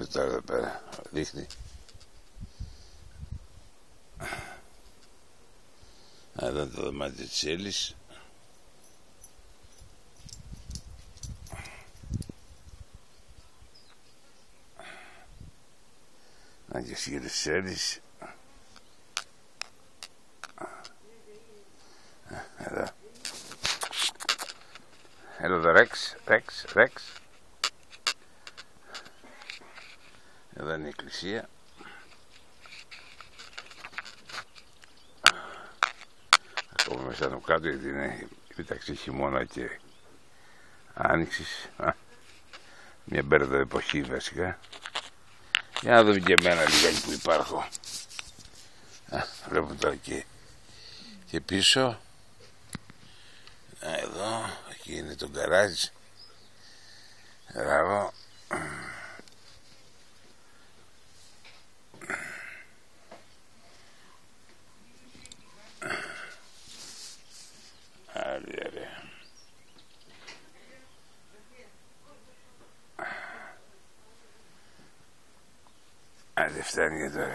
Τώρα εδώ πέρα δείχνει. Εδώ είναι το δωμάτιο της Έλλης. Να και σχεδόν της Έλλης. Εδώ. Εδώ Ρεξ. Εδώ είναι η εκκλησία. Ακόμα μέσα από κάτω, γιατί είναι μεταξύ χειμώνα και άνοιξης. Μια μπέρδα εποχή βασικά. Για να δούμε και εμένα λιγάκι που υπάρχω. Βλέπω τώρα και πίσω. Εδώ, εκεί είναι το γκαράζ. Μπράβο. Ωραία. Άντε φτάνει για τώρα.